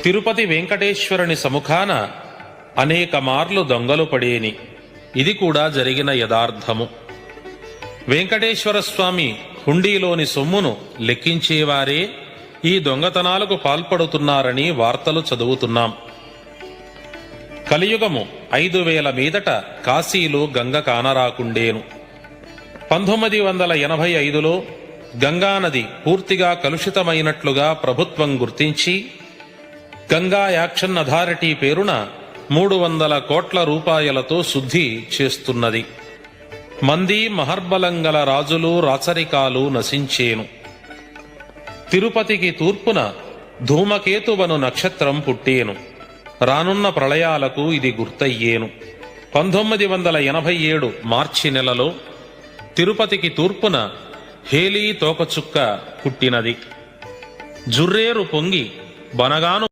తిరుపతి వెంకటేశ్వరుని సముఖాన అనేక మార్లు దొంగలు పడేని. ఇది కూడా జరిగిన యథార్థము. వెంకటేశ్వర స్వామి హుండీలోని సొమ్మును లెక్కించేవారే ఈ దొంగతనాలకు పాల్పడుతున్నారని వార్తలు చదువుతున్నాం. కలియుగము 5000 మీదట కాశీలో గంగ కానరాకుండేను. 1985లో గంగానది పూర్తిగా కలుషితమైనట్లుగా ప్రభుత్వం గుర్తించి గంగా యాక్షన్ అథారిటీ పేరున 300 కోట్ల రూపాయలతో శుద్ధి చేస్తున్నది. మంది మహర్బలంగల రాజులు రాచరికాలు నశించేను. తిరుపతికి తూర్పున ధూమకేతువను నక్షత్రం పుట్టేను. రానున్న ప్రళయాలకు ఇది గుర్తయ్యేను. 1987 మార్చి నెలలో తిరుపతికి తూర్పున హేలీ తోకచుక్క పుట్టినది. జుర్రేరు పొంగి బనగాను